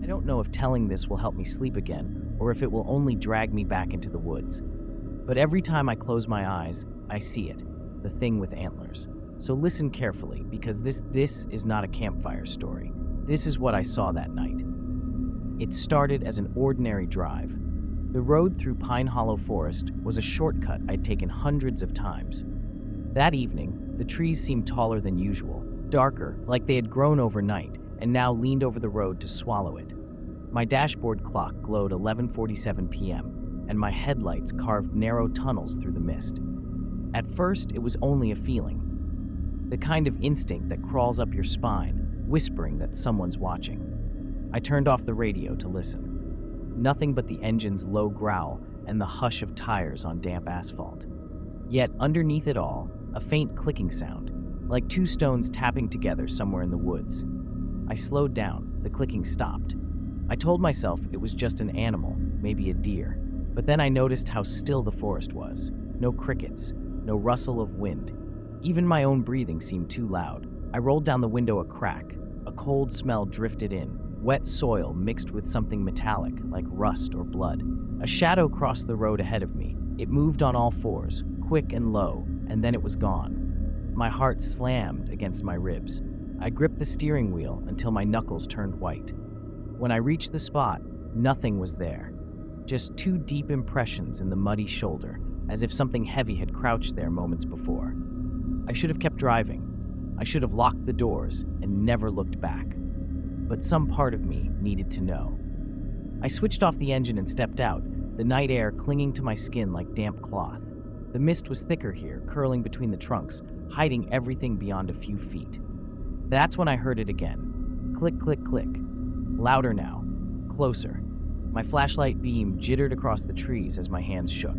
don't know if telling this will help me sleep again, or if it will only drag me back into the woods. But every time I close my eyes, I see it, the thing with antlers. So listen carefully, because this is not a campfire story. This is what I saw that night. It started as an ordinary drive. The road through Pine Hollow Forest was a shortcut I'd taken hundreds of times. That evening, the trees seemed taller than usual, darker, like they had grown overnight, and now leaned over the road to swallow it. My dashboard clock glowed 11:47 p.m., and my headlights carved narrow tunnels through the mist. At first, it was only a feeling. The kind of instinct that crawls up your spine, whispering that someone's watching. I turned off the radio to listen. Nothing but the engine's low growl and the hush of tires on damp asphalt. Yet, underneath it all, a faint clicking sound, like two stones tapping together somewhere in the woods. I slowed down. The clicking stopped. I told myself it was just an animal, maybe a deer. But then I noticed how still the forest was. No crickets, no rustle of wind. Even my own breathing seemed too loud. I rolled down the window a crack. A cold smell drifted in, wet soil mixed with something metallic, like rust or blood. A shadow crossed the road ahead of me. It moved on all fours, quick and low, and then it was gone. My heart slammed against my ribs. I gripped the steering wheel until my knuckles turned white. When I reached the spot, nothing was there. Just two deep impressions in the muddy shoulder, as if something heavy had crouched there moments before. I should have kept driving. I should have locked the doors and never looked back. But some part of me needed to know. I switched off the engine and stepped out, the night air clinging to my skin like damp cloth. The mist was thicker here, curling between the trunks, hiding everything beyond a few feet. That's when I heard it again. Click, click, click. Louder now. Closer. My flashlight beam jittered across the trees as my hands shook.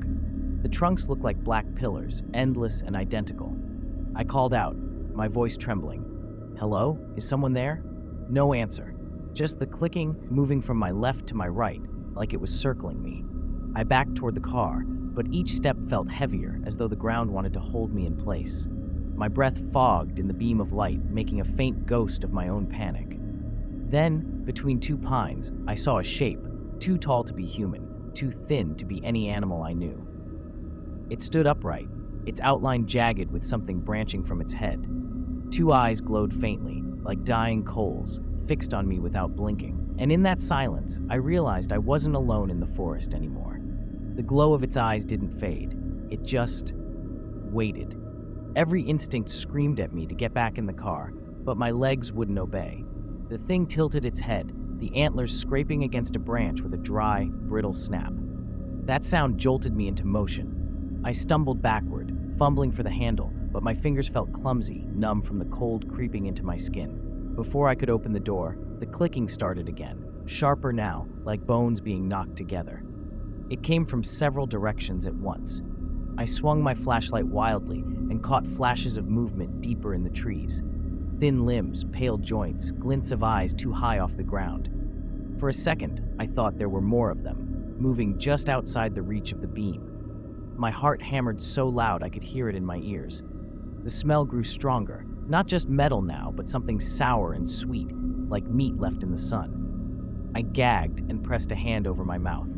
The trunks looked like black pillars, endless and identical. I called out, my voice trembling. Hello? Is someone there? No answer. Just the clicking moving from my left to my right, like it was circling me. I backed toward the car, but each step felt heavier, as though the ground wanted to hold me in place. My breath fogged in the beam of light, making a faint ghost of my own panic. Then, between two pines, I saw a shape, too tall to be human, too thin to be any animal I knew. It stood upright, its outline jagged with something branching from its head. Two eyes glowed faintly, like dying coals, fixed on me without blinking. And in that silence, I realized I wasn't alone in the forest anymore. The glow of its eyes didn't fade. It just waited. Every instinct screamed at me to get back in the car, but my legs wouldn't obey. The thing tilted its head, the antlers scraping against a branch with a dry, brittle snap. That sound jolted me into motion. I stumbled backward, fumbling for the handle, but my fingers felt clumsy, numb from the cold creeping into my skin. Before I could open the door, the clicking started again, sharper now, like bones being knocked together. It came from several directions at once. I swung my flashlight wildly and caught flashes of movement deeper in the trees. Thin limbs, pale joints, glints of eyes too high off the ground. For a second, I thought there were more of them, moving just outside the reach of the beam. My heart hammered so loud I could hear it in my ears. The smell grew stronger, not just metal now, but something sour and sweet, like meat left in the sun. I gagged and pressed a hand over my mouth.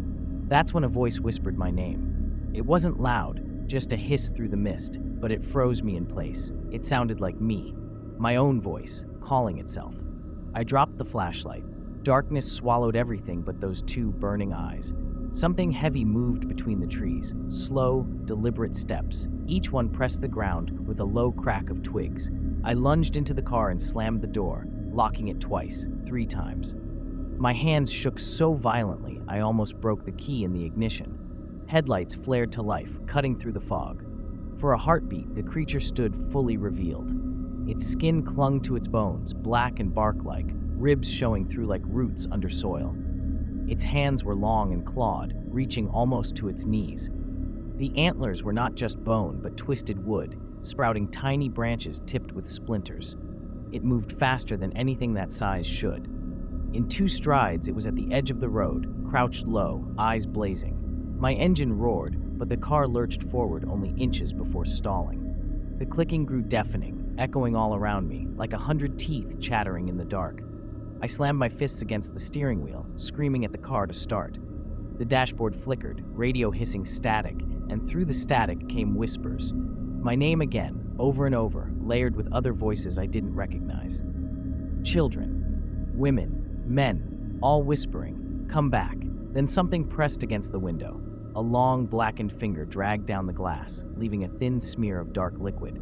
That's when a voice whispered my name. It wasn't loud, just a hiss through the mist, but it froze me in place. It sounded like me, my own voice, calling itself. I dropped the flashlight. Darkness swallowed everything but those two burning eyes. Something heavy moved between the trees, slow, deliberate steps. Each one pressed the ground with a low crack of twigs. I lunged into the car and slammed the door, locking it twice, 3 times. My hands shook so violently I almost broke the key in the ignition. Headlights flared to life, cutting through the fog. For a heartbeat, the creature stood fully revealed. Its skin clung to its bones, black and bark-like, ribs showing through like roots under soil. Its hands were long and clawed, reaching almost to its knees. The antlers were not just bone, but twisted wood, sprouting tiny branches tipped with splinters. It moved faster than anything that size should. In 2 strides, it was at the edge of the road, crouched low, eyes blazing. My engine roared, but the car lurched forward only inches before stalling. The clicking grew deafening, echoing all around me, like 100 teeth chattering in the dark. I slammed my fists against the steering wheel, screaming at the car to start. The dashboard flickered, radio hissing static, and through the static came whispers. My name again, over and over, layered with other voices I didn't recognize. Children, women, men, all whispering, "Come back." Then something pressed against the window. A long, blackened finger dragged down the glass, leaving a thin smear of dark liquid.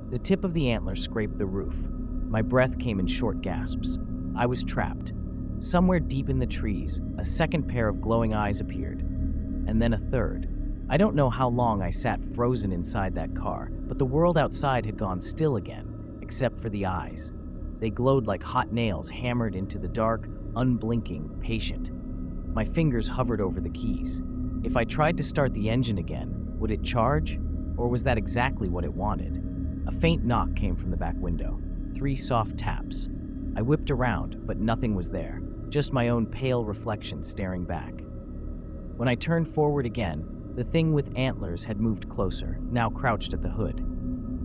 The tip of the antler scraped the roof. My breath came in short gasps. I was trapped. Somewhere deep in the trees, a second pair of glowing eyes appeared, and then a third. I don't know how long I sat frozen inside that car, but the world outside had gone still again, except for the eyes. They glowed like hot nails hammered into the dark, unblinking, patient. My fingers hovered over the keys. If I tried to start the engine again, would it charge? Or was that exactly what it wanted? A faint knock came from the back window. 3 soft taps. I whipped around, but nothing was there, just my own pale reflection staring back. When I turned forward again, the thing with antlers had moved closer, now crouched at the hood.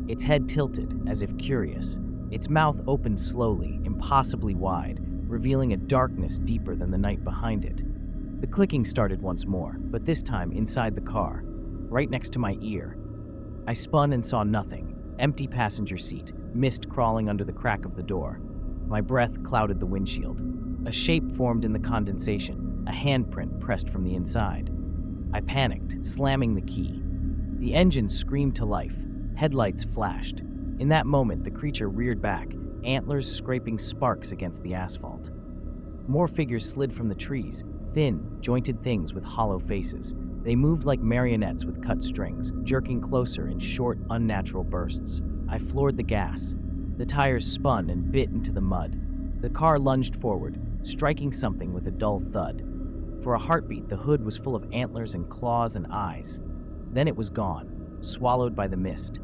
Its head tilted, as if curious. Its mouth opened slowly, impossibly wide, revealing a darkness deeper than the night behind it. The clicking started once more, but this time inside the car, right next to my ear. I spun and saw nothing. Empty passenger seat, mist crawling under the crack of the door. My breath clouded the windshield. A shape formed in the condensation, a handprint pressed from the inside. I panicked, slamming the key. The engine screamed to life. Headlights flashed. In that moment, the creature reared back, antlers scraping sparks against the asphalt. More figures slid from the trees, thin, jointed things with hollow faces. They moved like marionettes with cut strings, jerking closer in short, unnatural bursts. I floored the gas. The tires spun and bit into the mud. The car lunged forward, striking something with a dull thud. For a heartbeat, the hood was full of antlers and claws and eyes. Then it was gone, swallowed by the mist.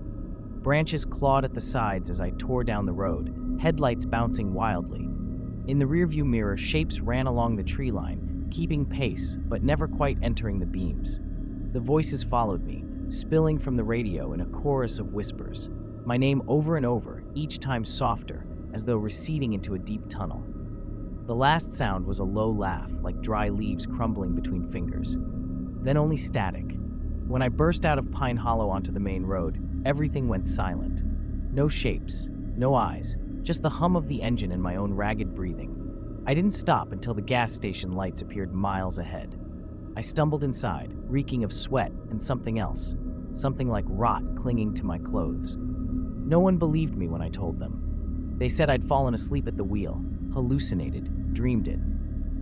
Branches clawed at the sides as I tore down the road, headlights bouncing wildly. In the rearview mirror, shapes ran along the tree line, keeping pace, but never quite entering the beams. The voices followed me, spilling from the radio in a chorus of whispers. My name over and over, each time softer, as though receding into a deep tunnel. The last sound was a low laugh, like dry leaves crumbling between fingers. Then only static. When I burst out of Pine Hollow onto the main road, everything went silent. No shapes, no eyes, just the hum of the engine and my own ragged breathing. I didn't stop until the gas station lights appeared miles ahead. I stumbled inside, reeking of sweat and something else, something like rot clinging to my clothes. No one believed me when I told them. They said I'd fallen asleep at the wheel, hallucinated, dreamed it.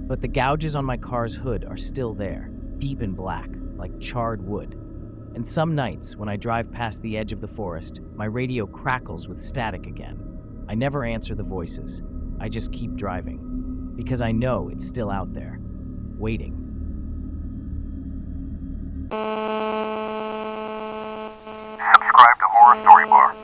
But the gouges on my car's hood are still there, deep in black, like charred wood. And some nights, when I drive past the edge of the forest, my radio crackles with static again. I never answer the voices. I just keep driving. Because I know it's still out there, waiting. Subscribe to Horror Story Bar.